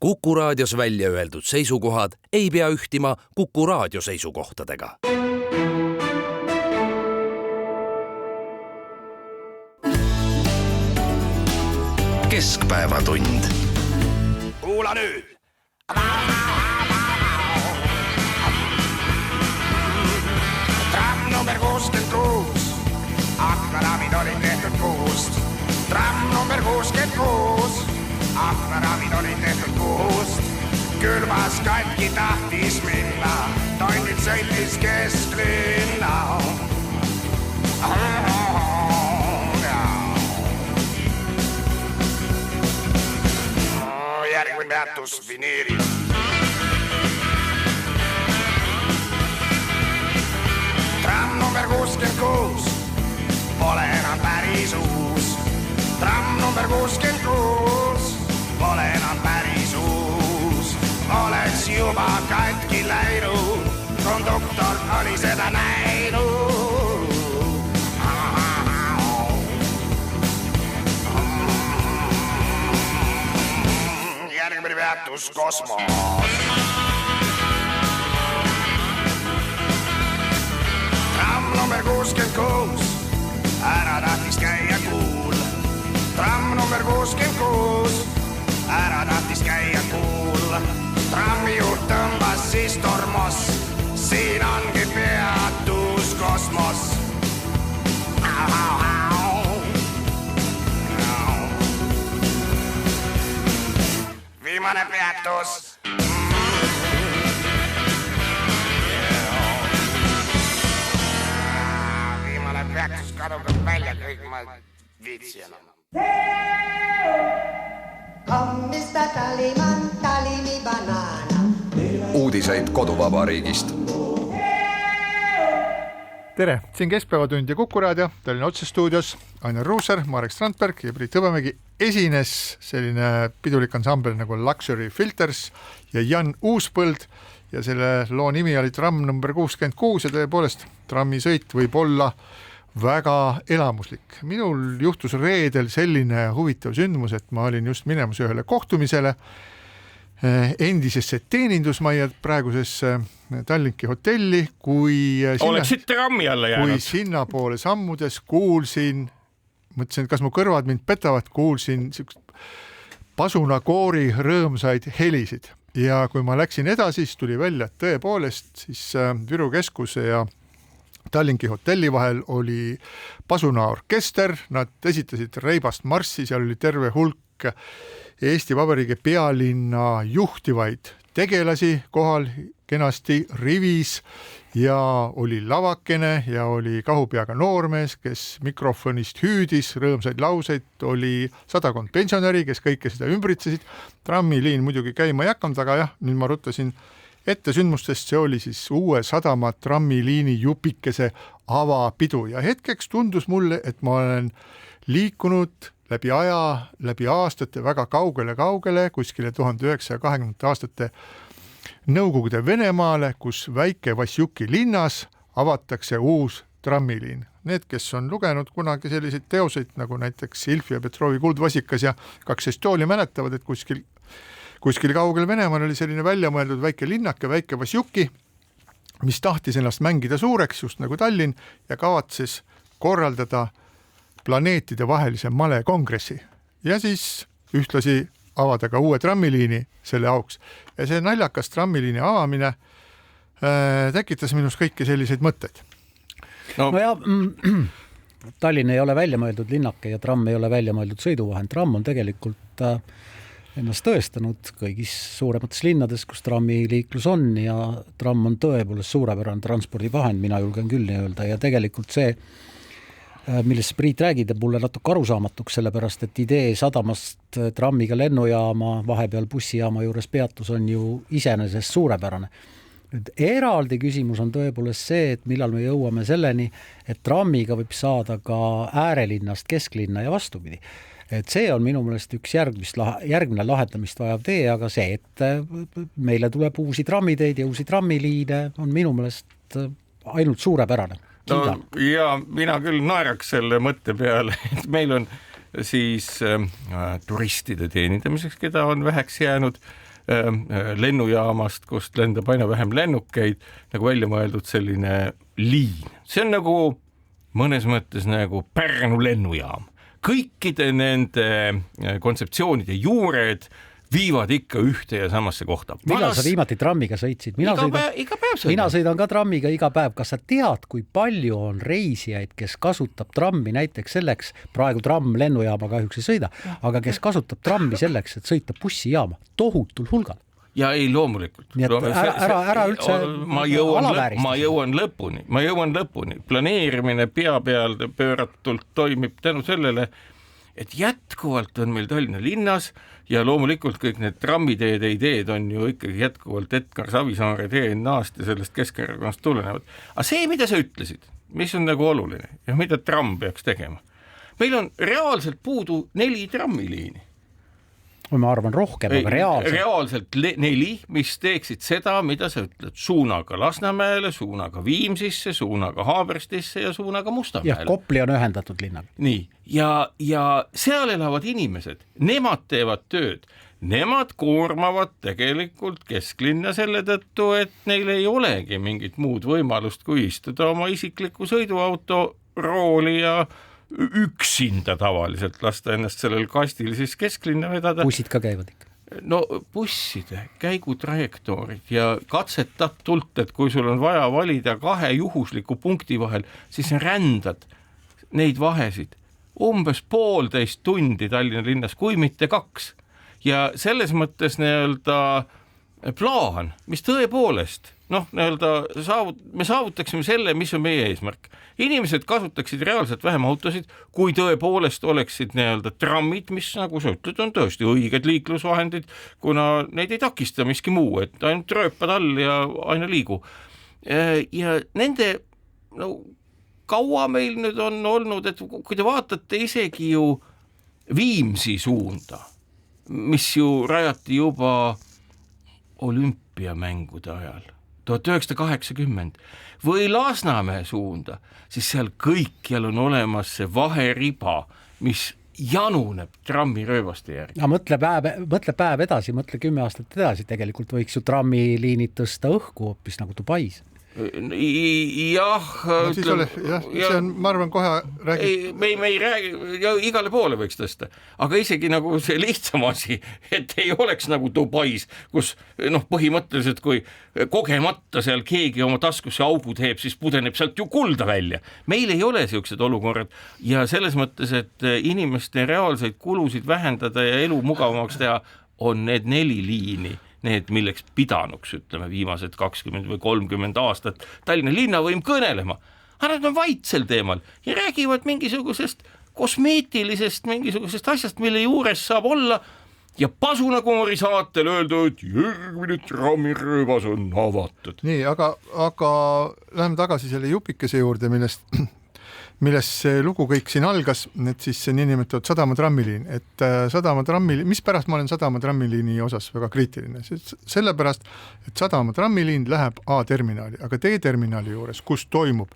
Kuku Raadios välja öeldud seisukohad ei pea ühtima Kuku Raadio seisukohtadega. Keskpäevatund. Kuula nüüd. Tramm number 66. Aknaraamid olid tehtud kuust. Tramm number 66. Aknaraamid olid tehtud kuust. Külmas katki tahtis minna. Tonnid sõitis kesklinna. Järgmine peatus vineerib. Tramm number 66 pole enam päris uus. Tramm number 66 pole enam päris uus. Oleks juba katki läinud, konduktor oli seda näinud. Järgmine peatus kosmos. Tramm number 66 ära tahtis käia kuul. Tramm number 66 ära tahtis käia kuul. Trammijuht tõmbas siis tormos. Siin ongi peatus kosmos. Viimane peatus. Viimane peatus kadub välja, kõik ma viitsi enam. Uudiseid koduvabariigist. Tere, siin Keskpäevatund ja Kuku Raadio, Tallinna otsestuudios Ainar Ruussaar, Marek Strandberg ja Priit Hõbemägi. Esines selline pidulik ansambel nagu Luxury Filters ja Jan Uuspõld ja selle loo nimi oli Tramm number 66 ja tõepoolest trammisõit võib olla väga elamuslik. Minul juhtus reedel selline huvitav sündmus, et ma olin just minemas ühele kohtumisele endisesse teenindusmajja praegusesse Tallinki hotelli, kui oleksid trammi alla jäänud. Kui sinna poole sammudes kuulsin, mõtlesin, et kas mu kõrvad mind petavad, kuulsin pasunakoori rõõmsaid helisid. Ja kui ma läksin edasi, siis tuli välja, et tõepoolest siis Viru keskuse ja Tallinki hotelli vahel oli pasunaorkester, nad esitasid reibast marssi, seal oli terve hulk Eesti Vabariigi pealinna juhtivaid tegelasi kohal kenasti rivis ja oli lavakene ja oli kahupeaga noormees, kes mikrofonist hüüdis rõõmsaid lauseid, oli 100 pensionäri, kes kõike seda ümbritsesid. Trammiliin muidugi käima ei hakanud, aga jah, nüüd ma ruttasin ette sündmustest, see oli siis Uue Sadama trammiliini jupikese avapidu ja hetkeks tundus mulle, et ma olen liikunud läbi aja, läbi aastate väga kaugele, kuskile 1920 aastate Nõukogude Venemaale, kus väike Vassiuki linnas avatakse uus trammiliin. Need, kes on lugenud kunagi selliseid teoseid, nagu näiteks Ilfi ja Petrovi Kuldvasikas ja 2 Estolia mäletavad, et kuskil kaugel Venemaal oli selline välja mõeldud väike linnake, väike Vassiuki, mis tahtis ennast mängida suureks, just nagu Tallinn, ja kavatses korraldada planeetide vahelise malekongressi ja siis ühtlasi avada ka uue trammiliini selle auks. Ja see naljakas trammiliini avamine tekitas minus kõiki selliseid mõtteid. No ja Tallinn ei ole välja mõeldud linnake ja tramm ei ole välja mõeldud sõiduvahend. Tramm on tegelikult ennast tõestanud kõigis suuremates linnades, kus trammiliiklus on ja tramm on tõepoolest suurepärane transpordivahend, mina julgen küll nii öelda ja tegelikult see millest Priit räägid, mulle natuke arusaamatuks, sellepärast, et idee sadamast trammiga lennujaama, vahepeal bussijaama juures peatus on ju iseenesest suurepärane. Nüüd eraldi küsimus on tõepoolest see, et millal me jõuame selleni, et trammiga võib saada ka äärelinnast kesklinna ja vastupidi. Et see on minu meelest üks järgmine lahendamist vajav tee, aga see, et meile tuleb uusi trammiteid ja uusi trammiliine on minu meelest ainult suurepärane. No, ja mina küll naeraks selle mõtte peale, et meil on siis turistide teenindamiseks, keda on väheks jäänud, lennujaamast, kust lendab aina vähem lennukeid, nagu välja mõeldud selline liin. See on nagu mõnes mõttes nagu Pärnu lennujaam. Kõikide nende kontseptsioonide juured viivad ikka ühte ja samasse kohta. Millal sa viimati trammiga sõitsid? Mina sõidan ka trammiga iga päev. Kas sa tead, kui palju on reisijaid, kes kasutab trammi näiteks selleks, praegu tramm lennujaama kahjuks ei sõida, aga kes kasutab trammi selleks, et sõita bussijaama tohutul hulgal? Ja ei, loomulikult. Ära üldse ma jõuan lõpuni. Planeerimine pea peal pööratult toimib tänu sellele, et jätkuvalt on meil Tallinna linnas ja loomulikult kõik need trammiteede ideed on ju ikkagi jätkuvalt Edgar Savisaare DNA-st ja sellest Keskerakonnast tulenevad. Aga see, mida sa ütlesid, mis on nagu oluline ja mida tramm peaks tegema, meil on reaalselt puudu 4 trammiliini. Ma arvan rohkem, aga reaalselt 4, mis teeksid seda, mida sa ütled, suunaga Lasnamäele, suunaga Viimsisse, suunaga Haaberstisse ja suunaga Mustamäele. Ja Kopli on ühendatud linnaga. Nii, ja seal elavad inimesed, nemad teevad tööd, nemad koormavad tegelikult kesklinna selle tõttu, et neil ei olegi mingit muud võimalust kui istuda oma isikliku sõiduauto rooli ja üksinda tavaliselt lasta ennast sellel kastil siis kesklinna vedada. Bussid ka käivad ikka. No busside käigutrajektoorid ja katsetatult, et kui sul on vaja valida 2 juhusliku punkti vahel, siis rändad neid vahesid umbes 1,5 tundi Tallinna linnas, kui mitte 2. Ja selles mõttes plaan, mis tõepoolest me saavutaksime selle, mis on meie eesmärk. Inimesed kasutaksid reaalselt vähem autosid, kui tõepoolest oleksid trammid, mis nagu sa ütled, on tõesti õiged liiklusvahendid, kuna neid ei takista miski muu, et ainult rööpad all ja aina liigu. Ja nende kaua meil nüüd on olnud, et kui te vaatate isegi ju Viimsi suunda, mis ju rajati juba olümpiamängude ajal 1980 või Lasnamäe suunda, siis seal kõikjal on olemas see vaheriba, mis januneb trammirööbaste järgi. Mõtle päev edasi, mõtle 10 aastat edasi, tegelikult võiks ju trammiliinid tõsta õhku hoopis nagu Dubais. Jah, see on, ma arvan, kohe räägib. Me ei räägi, igale poole võiks tõsta, aga isegi nagu see lihtsam asi, et ei oleks nagu Dubais, kus põhimõtteliselt, kui kogemata seal keegi oma taskusse augu teeb, siis pudeneb sealt ju kulda välja. Meil ei ole siuksed olukorrad ja selles mõttes, et inimeste reaalseid kulusid vähendada ja elu mugavamaks teha, on need 4 liini. Need, milleks pidanuks, ütleme, viimased 20 või 30 aastat Tallinna linnavõim kõnelema. Aga nad on vait sel teemal ja räägivad mingisugusest kosmeetilisest, mingisugusest asjast, mille juures saab olla ja Pasunakoori saatel öelda, et järgmine trammirööbas on avatud. Nii, aga läheme tagasi selle jupikese juurde, millest see lugu kõik siin algas, et siis see niinimetatud Sadama trammiliin, et Sadama trammiliin, mis pärast ma olen Sadama trammiliini osas väga kriitiline, sellepärast, et Sadama trammiliin läheb A-terminali, aga D-terminali juures, kus toimub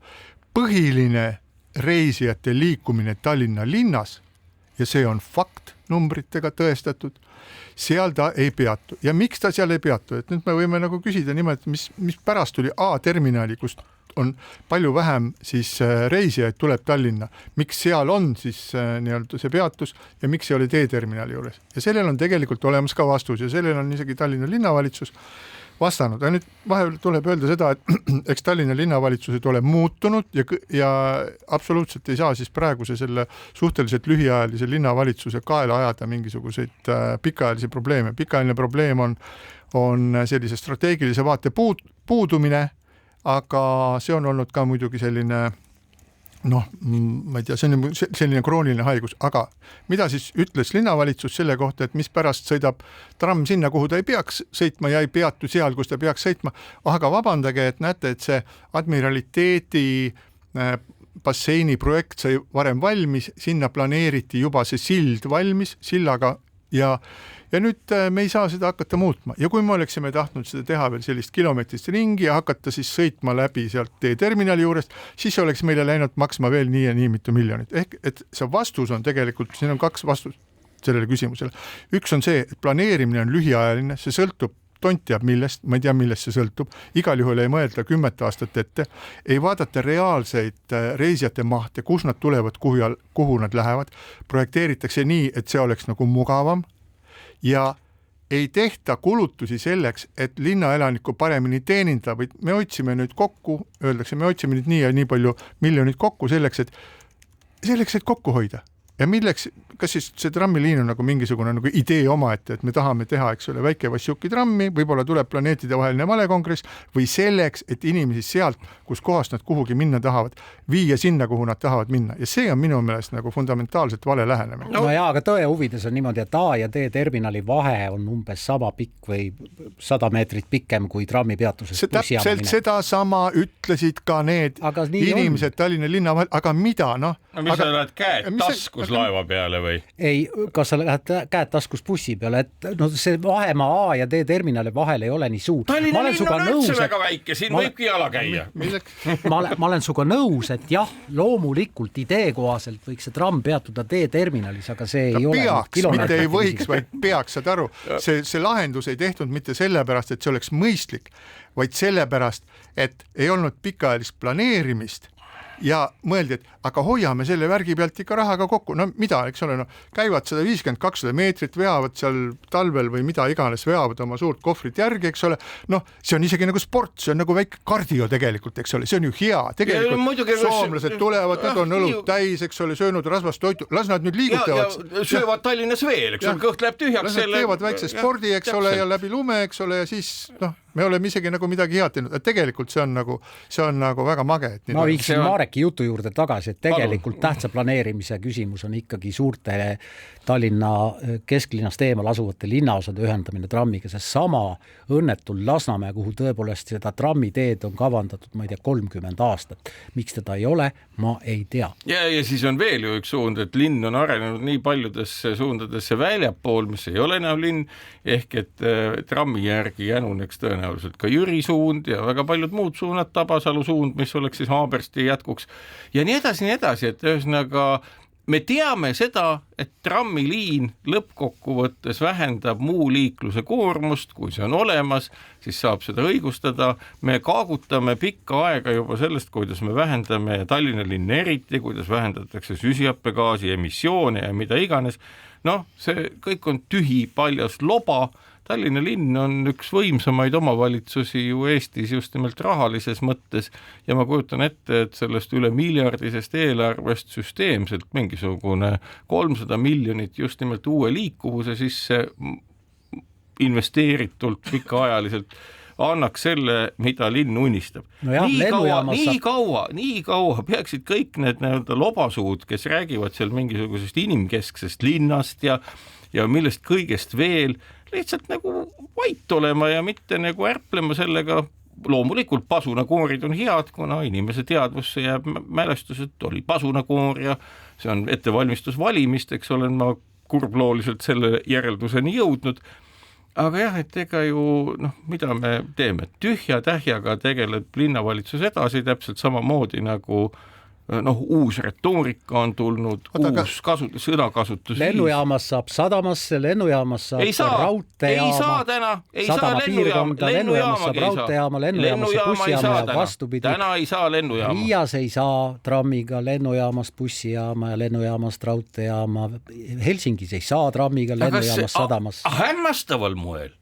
põhiline reisijate liikumine Tallinna linnas ja see on fakt, numbritega tõestatud, seal ta ei peatu. Ja miks ta seal ei peatu? Et nüüd me võime nagu küsida nimelt, mis pärast tuli A-terminali, kust on palju vähem siis reisijaid tuleb Tallinna. Miks seal on siis see peatus ja miks ei ole D-terminali juures? Ja sellel on tegelikult olemas ka vastus ja sellel on isegi Tallinna linnavalitsus vastanud. Ja nüüd vahel tuleb öelda seda, et eks Tallinna linnavalitsused ole muutunud ja absoluutselt ei saa siis praeguse selle suhteliselt lühiajalise linnavalitsuse kaela ajada mingisuguseid pikaajalisi probleeme. Pikaajaline probleem on sellise strateegilise vaate puudumine, aga see on olnud ka muidugi selline, ma ei tea, see on selline krooniline haigus, aga mida siis ütles linnavalitsus selle kohta, et mis pärast sõidab tramm sinna, kuhu ta ei peaks sõitma ja ei peatu seal, kus ta peaks sõitma, aga vabandage, et näete, et see admiraliteedi basseini projekt sai varem valmis, sinna planeeriti juba see sild valmis, sillaga ja nüüd me ei saa seda hakata muutma. Ja kui me oleksime tahtnud seda teha veel sellist kilomeetrist ringi ja hakata siis sõitma läbi sealt terminali juurest, siis oleks meile läinud maksma veel nii ja nii mitu miljonit. Ehk et see vastus on tegelikult, siin on 2 vastust. sellele küsimusele. Üks on see, et planeerimine on lühiajaline, see sõltub tont teab millest, ma ei tea, millest see sõltub, igal juhul ei mõelda 10 aastat ette, ei vaadata reaalseid reisijate mahte, kus nad tulevad, kuhu nad lähevad, projekteeritakse nii, et see oleks nagu mugavam ja ei tehta kulutusi selleks, et linnaelanikku paremini teenindada, vaid me otsime nüüd kokku, öeldakse, me otsime nüüd nii ja nii palju miljonit kokku selleks, et kokku hoida. Ja milleks, kas siis see trammiliin on nagu mingisugune nagu idee omaette, et me tahame teha, eks ole, väike Vassiuki trammi, võib-olla tuleb planeetide vaheline valekongress või selleks, et inimesi sealt, kus kohast nad kuhugi minna tahavad, viia sinna, kuhu nad tahavad minna. Ja see on minu meelest nagu fundamentaalselt vale lähenemine. No jaa, aga tõe huvides on niimoodi, et A ja D terminali vahe on umbes sama pikk või 100 meetrit pikem kui trammipeatuses täpselt seda sama ütlesid ka need inimesed Tallinna linna vahel, aga mida, noh? No mis sa lähed käed taskus laeva peale või? Ei, kas sa lähed käed taskus bussi peale, et no see vahemaa A ja D terminali vahel ei ole nii suur. Tallinna linn on üldse väga väike, siin võibki jala käia. Ma olen suga nõus, et jah, loomulikult idee kohaselt võiks see tramm peatuda D terminalis, aga see ei ole peaks, mitte ei võiks, vaid peaks, saad aru. See lahendus ei tehtud mitte sellepärast, et see oleks mõistlik, vaid sellepärast, et ei olnud pikaajalist planeerimist ja mõeldi, et aga hoiame selle värgi pealt ikka rahaga kokku. No mida, eks ole, no, käivad 150-200 meetrit, veavad seal talvel või mida iganes, veavad oma suurt kohvrit järgi, eks ole. Noh, see on isegi nagu sport, see on nagu väike kardio tegelikult, eks ole, see on ju hea. Tegelikult soomlased tulevad, nad on õlut täis, eks ole, söönud rasvast toitu, las nad nüüd liigutavad. Ja söövad Tallinnas veel, eks ole, kõht läheb tühjaks. Las nad teevad väikse spordi, eks ole, ja läbi lume, eks ole, ja siis, noh, me oleme isegi nagu midagi head teinud, et tegelikult see on nagu väga mage. Et ma viiksin Mareki jutu juurde tagasi, et tegelikult tähtsa planeerimise küsimus on ikkagi suurte Tallinna kesklinnast eemal asuvate linnaosade ühendamine trammiga, see sama õnnetul Lasnamäe, kuhu tõepoolest seda trammiteed on kavandatud, ma ei tea, 30 aastat. Miks teda ei ole, ma ei tea. Ja siis on veel ju üks suund, et linn on arenenud nii paljudesse suundadesse väljapool, mis ei ole enam linn, ehk et trammi järgi jänuneks tõenäoliselt ka Jüri suund ja väga paljud muud suunad, Tabasalu suund, mis oleks siis Haabersti jätkuks ja nii edasi, et ühesõnaga me teame seda, et trammiliin lõppkokkuvõttes vähendab muu liikluse koormust, kui see on olemas, siis saab seda õigustada. Me kaagutame pikka aega juba sellest, kuidas me vähendame Tallinna linna eriti, kuidas vähendatakse süsihappegaasi emissioone ja mida iganes. Noh, see kõik on tühi paljas loba. Tallinna linn on üks võimsamaid omavalitsusi ju Eestis just nimelt rahalises mõttes ja ma kujutan ette, et sellest üle miljardisest eelarvest süsteemselt mingisugune 300 miljonit just nimelt uue liikuvuse sisse investeeritult pikaajaliselt annaks selle, mida linn unistab. No jah, nii kaua peaksid kõik need lobasuud, kes räägivad seal mingisugusest inimkesksest linnast ja millest kõigest veel, lihtsalt nagu vait olema ja mitte nagu ärplema sellega. Loomulikult pasunakoorid on head, kuna inimese teadvusse jääb mälestus, et oli pasunakoor ja see on ettevalmistus valimisteks, olen ma kurblooliselt selle järelduseni jõudnud. Aga jah, et ega ju, mida me teeme? Tühja tähjaga tegeleb linnavalitsus edasi täpselt samamoodi nagu uus retoorika on tulnud, uus sõnakasutus. Lennujaamas saab sadamasse, lennujaamas saab raudteejaama. Ei saa täna, ei saa lennujaamas saab raudteejaama, lennujaamas saab bussijaama ja vastupidi. Täna ei saa lennujaama. Riias ei saa trammiga lennujaamast bussijaama ja lennujaamast raudteejaama. Helsingis ei saa trammiga lennujaamast sadamasse. Hämmastaval moel.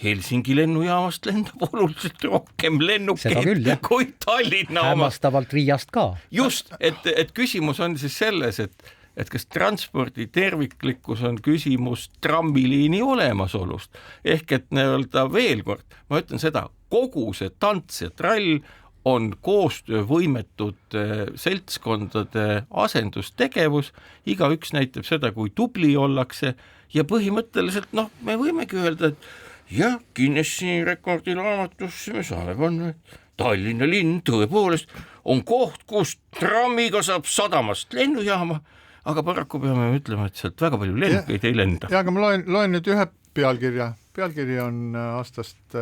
Helsingi lennujaamast lendab oluliselt rohkem lennukeid kui Tallinna oma. Hämmastavalt Riiast ka. Just, et küsimus on siis selles, et kas transpordi terviklikkus on küsimus trammiliini olemasolust. Ehk et veel kord, ma ütlen seda, kogu see tants ja trall on koostöövõimetud seltskondade asendustegevus, igaüks näitab seda, kui tubli ollakse ja põhimõtteliselt, me võimegi öelda, et ja Guinessi rekordilaamatusse me saame panna, et Tallinna linn tõepoolest on koht, kus trammiga saab sadamast lennujaama, aga paraku peame ütlema, et sealt väga palju lennukeid ei lenda. Ja, aga ma loen nüüd ühe pealkirja. Pealkiri on aastast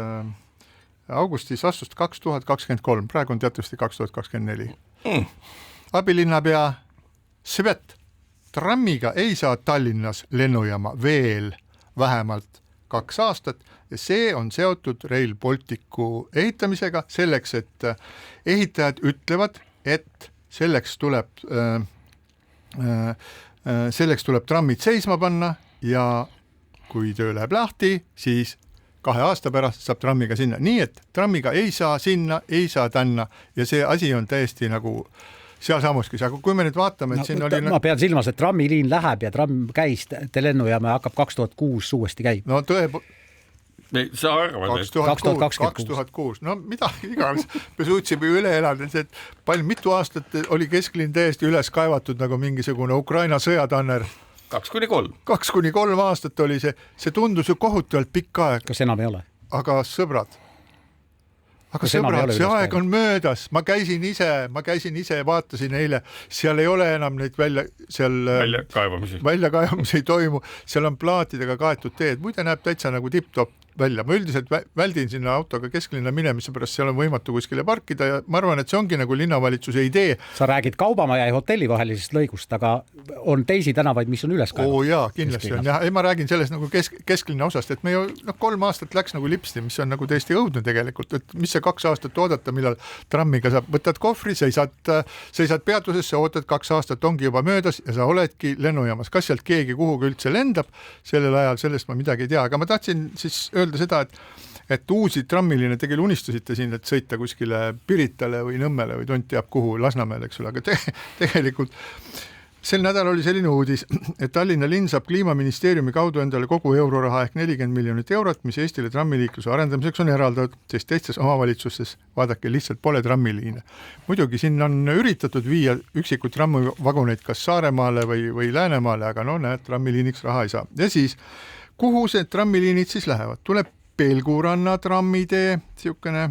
augustis 2023, praegu on teatavasti 2024. Abilinnapea Svet trammiga ei saa Tallinnas lennujaama veel vähemalt 2 aastat ja see on seotud Rail Balticu ehitamisega selleks, et ehitajad ütlevad, et selleks tuleb trammid seisma panna ja kui töö läheb lahti, siis 2 aasta pärast saab trammiga sinna. Nii et trammiga ei saa sinna, ei saa tänna ja see asi on täiesti nagu seal samuskis, aga kui me nüüd vaatame, et siin oli... Ma pean silmas, et trammiliin läheb ja tramm käis lennujaama hakkab 2006 uuesti käib. No sa arvad, 2006. No mida iganes, me suutsime üle elada, et mitu aastat oli kesklinn täiesti üles kaevatud nagu mingisugune Ukraina sõjatanner. 2-3. 2-3 aastat oli see tundus ju kohutavalt pikk aeg. Kas enam ei ole? Aga sõbrad, see aeg on möödas, ma käisin ise ja vaatasin eile, seal ei ole enam neid väljakaevamisi ei toimu, seal on plaatidega kaetud teed, muide näeb täitsa nagu tipp-topp välja. Ma üldiselt väldin sinna autoga kesklinna minemise pärast, seal on võimatu kuskile parkida ja ma arvan, et see ongi nagu linnavalitsuse idee. Sa räägid Kaubamaja ja hotelli vahelisest lõigust, aga on teisi tänavaid, mis on üles kaevatud. Jaa, kindlasti on. Ja ma räägin sellest nagu kesklinna osast, et me ju 3 aastat läks nagu lipsti, mis on nagu täiesti õudne tegelikult, et mis see 2 aastat oodata, millal trammiga saab, võtad kohvri, seisad peatusesse, ootad 2 aastat, ongi juba möödas ja sa oledki lennujaamas. Kas sealt keegi kuhugi üldse lendab sellel ajal, sellest ma midagi ei tea, aga ma tahtsin siis öelda seda, et uusi trammiliine tegelikult unistasite siin, et sõita kuskile Piritale või Nõmmele või tont teab kuhu, Lasnamäele, eks ole, aga tegelikult sel nädal oli selline uudis, et Tallinna linn saab Kliimaministeeriumi kaudu endale kogu euroraha ehk 40 miljonit eurot, mis Eestile trammiliikluse arendamiseks on eraldatud, sest teistes omavalitsustes, vaadake, lihtsalt pole trammiliine. Muidugi siin on üritatud viia üksikud trammivaguneid kas Saaremaale või Läänemaale, aga no näed, trammiliiniks raha ei saa. Ja siis kuhu see trammiliinid siis lähevad? Tuleb Pelguranna trammitee, siukene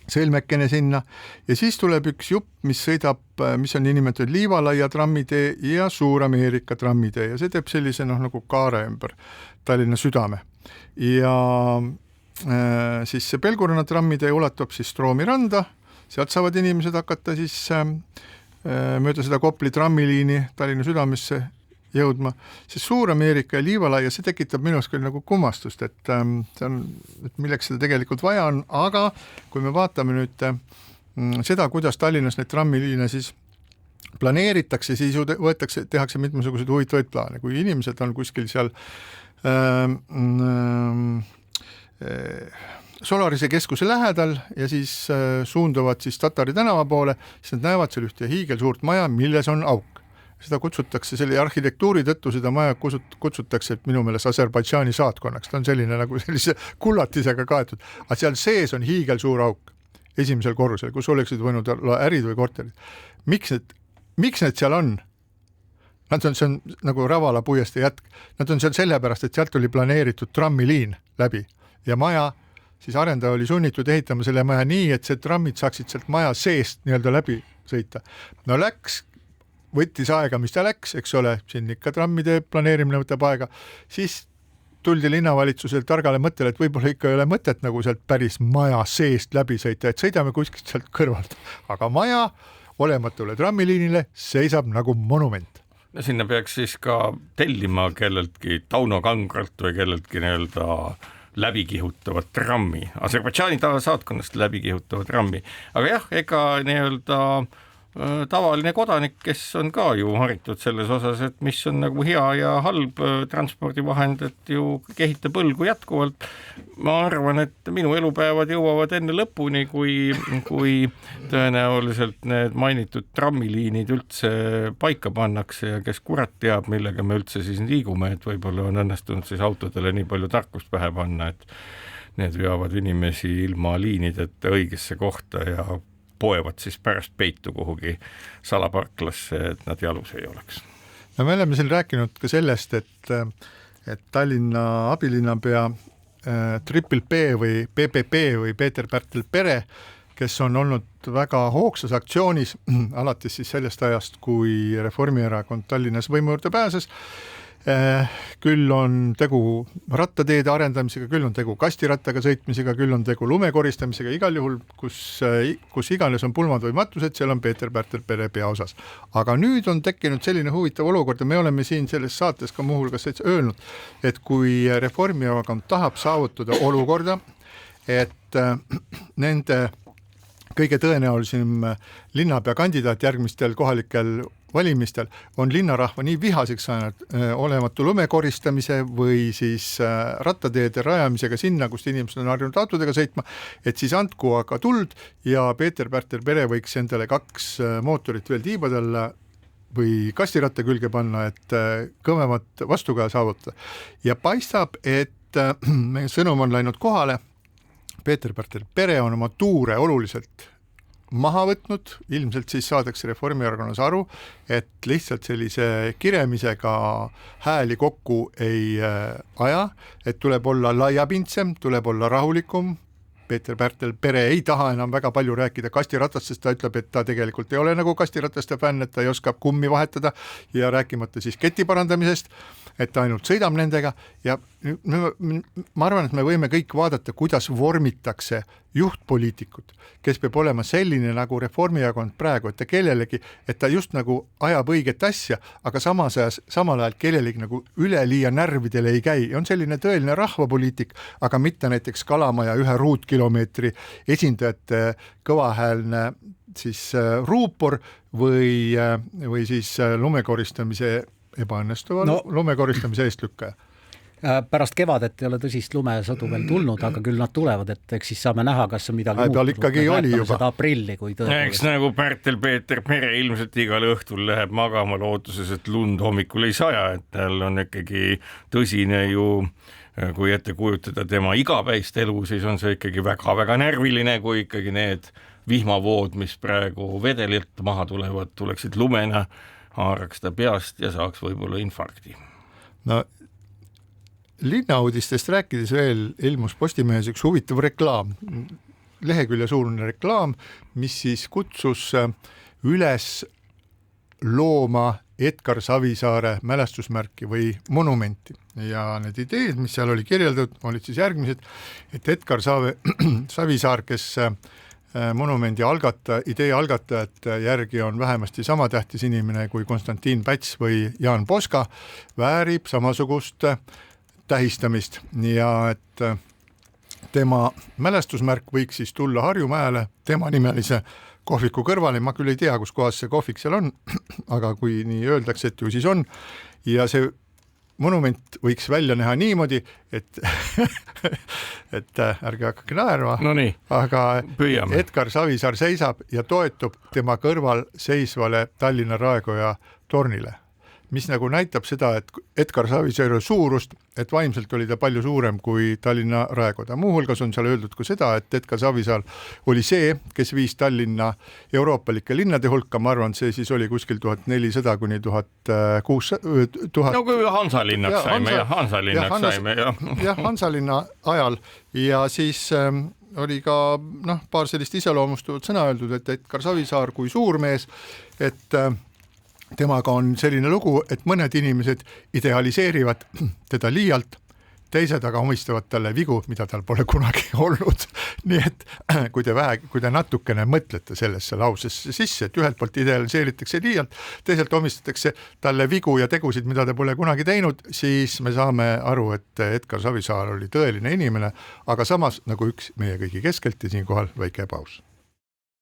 sõlmekene sinna ja siis tuleb üks jupp, mis sõidab, mis on nimetatud Liivalaia trammitee ja Suur-Ameerika trammitee ja see teeb sellise nagu kaare ümber Tallinna südame. Ja siis see Pelguranna trammitee ulatub siis Stroomi randa, sealt saavad inimesed hakata siis mööda seda Kopli trammiliini Tallinna südamesse jõudma, see Suur-Ameerika ja Liivalaia, see tekitab minust küll nagu kummastust, et milleks seda tegelikult vaja on, aga kui me vaatame nüüd seda, kuidas Tallinnas neid trammiliine siis planeeritakse, siis tehakse mitmesuguseid huvitavaid plaane, kui inimesed on kuskil seal Solarise keskuse lähedal ja siis suunduvad siis Tatari tänava poole, siis nad näevad seal ühte hiigelsuurt maja, milles on auk. Seda kutsutakse selle arhitektuuri tõttu, seda maja kutsutakse minu meelest Aserbaidžaani saatkonnaks, ta on selline nagu sellise kullatisega kaetud, aga seal sees on hiigelsuur auk esimesel korrusel, kus oleksid võinud olla ärid või korterid. Miks need seal on? See on nagu Ravala puieste jätk, nad on seal sellepärast, et sealt oli planeeritud trammiliin läbi ja maja, siis arendaja oli sunnitud ehitama selle maja nii, et see trammid saaksid sealt maja seest nii-öelda läbi sõita. No võttis aega, mis ta läks, eks ole, siin ikka trammide planeerimine võtab aega, siis tuldi linnavalitsusel targale mõttele, et võib-olla ikka ei ole mõtet nagu sealt päris maja seest läbi sõita, et sõidame kuskilt sealt kõrvalt. Aga maja olematule trammiliinile seisab nagu monument. No sinna peaks siis ka tellima kelleltki Tauno Kangralt või kelleltki nii-öelda läbikihutavat trammi, Aserbaidžaani saatkonnast läbikihutavat trammi. Aga jah, ega nii-öelda tavaline kodanik, kes on ka ju haritud selles osas, et mis on nagu hea ja halb transpordivahend, et ju kehita põlgu jätkuvalt. Ma arvan, et minu elupäevad jõuavad enne lõpuni, kui tõenäoliselt need mainitud trammiliinid üldse paika pannakse ja kes kurat teab, millega me üldse siis liigume, et võib-olla on õnnestunud siis autodele nii palju tarkust pähe panna, et need veavad inimesi ilma liinideta õigesse kohta ja poevad siis pärast peitu kuhugi salaparklasse, et nad jalus ei oleks. No me oleme siin rääkinud ka sellest, et Tallinna abilinnapea Triple P või PPP või Peeter-Pärtel Pere, kes on olnud väga hoogsas aktsioonis alates siis sellest ajast, kui Reformierakond Tallinnas võimu juurde pääses, küll on tegu rattateede arendamisega, küll on tegu kastirattaga sõitmisega, küll on tegu lume koristamisega, igal juhul, kus iganes on pulmad või matused, seal on Peeter-Pärtel Pere peaosas. Aga nüüd on tekkinud selline huvitav olukord ja me oleme siin selles saates ka muuhulgas öelnud, et kui Reformierakond tahab saavutada olukorda, et nende kõige tõenäolisem linnapea kandidaat järgmistel kohalikel valimistel on linnarahva nii vihaseks saanud olematu lume koristamise või siis rattateede rajamisega sinna, kust inimesed on harjunud autodega sõitma, et siis andku aga tuld ja Peeter-Pärtel Pere võiks endale 2 mootorit veel tiibadele või kastiratta külge panna, et kõvemat vastukaja saavutada. Ja paistab, et meie sõnum on läinud kohale, Peeter-Pärtel Pere on oma tuure oluliselt maha võtnud, ilmselt siis saadakse Reformierakonnas aru, et lihtsalt sellise kiremisega hääli kokku ei aja, et tuleb olla laiapindsem, tuleb olla rahulikum. Peeter-Pärtel Pere ei taha enam väga palju rääkida kastiratast, sest ta ütleb, et ta tegelikult ei ole nagu kastirataste fänn, et ta ei oska kummi vahetada ja rääkimata siis keti parandamisest, et ta ainult sõidab nendega ja ma arvan, et me võime kõik vaadata, kuidas vormitakse juhtpoliitikut, kes peab olema selline nagu Reformierakond praegu, et ta kellelegi, et ta just nagu ajab õiget asja, aga samal ajal kellelegi nagu üleliia närvidele ei käi. On selline tõeline rahvapoliitik, aga mitte näiteks Kalamaja 1 ruutkilomeetri esindajate kõvahäälne siis ruupor või siis lumekoristamise ebaõnnestuva lumekoristamise eestlükkaja. Pärast kevadet ei ole tõsist lumesõdu veel tulnud, aga küll nad tulevad, et eks siis saame näha, kas on midagi muutunud. Ikkagi oli juba. Seda aprilli, kui eks nagu Pärtel-Peeter Pere ilmselt igal õhtul läheb magama lootuses, et lund hommikul ei saja, et tal on ikkagi tõsine ju, kui ette kujutada tema igapäist elu, siis on see ikkagi väga-väga närviline, kui ikkagi need vihmavood, mis praegu vedelilt maha tulevad, tuleksid lumena, haaraks ta peast ja saaks võib-olla infarkti. No linnauudistest rääkides veel ilmus Postimehes üks huvitav reklaam, lehekülje suurune reklaam, mis siis kutsus üles looma Edgar Savisaare mälestusmärki või monumenti. Ja need ideed, mis seal oli kirjeldatud, olid siis järgmised, et Edgar Savisaar, kes monumendi idee algatajate järgi on vähemasti sama tähtis inimene kui Konstantin Päts või Jaan Poska, väärib samasugust tähistamist ja et tema mälestusmärk võiks siis tulla Harjumäele tema nimelise kohviku kõrvale, ma küll ei tea, kus kohas see kohvik seal on, aga kui nii öeldakse, et ju siis on ja see monument võiks välja näha niimoodi, et et ärge hakake naerma, aga püüame. Edgar Savisaar seisab ja toetub tema kõrval seisvale Tallinna Raekoja tornile, mis nagu näitab seda, et Edgar Savisaare suurust, et vaimselt oli ta palju suurem kui Tallinna Raekoda. Muuhulgas on seal öeldud ka seda, et Edgar Savisaar oli see, kes viis Tallinna euroopalike linnade hulka, ma arvan, see siis oli kuskil 1400 kuni 1600. No kui Hansalinnaks saime. Jah, Hansalinna ajal ja siis oli ka paar sellist iseloomustuvat sõna öeldud, et Edgar Savisaar kui suurmees, et temaga on selline lugu, et mõned inimesed idealiseerivad teda liialt, teised aga omistavad talle vigu, mida tal pole kunagi olnud. Nii et kui te natukene mõtlete sellesse lausesse sisse, et ühelt poolt idealiseeritakse liialt, teiselt omistatakse talle vigu ja tegusid, mida ta pole kunagi teinud, siis me saame aru, et Edgar Savisaar oli tõeline inimene, aga samas nagu üks meie kõigi keskelt ja siinkohal väike paus.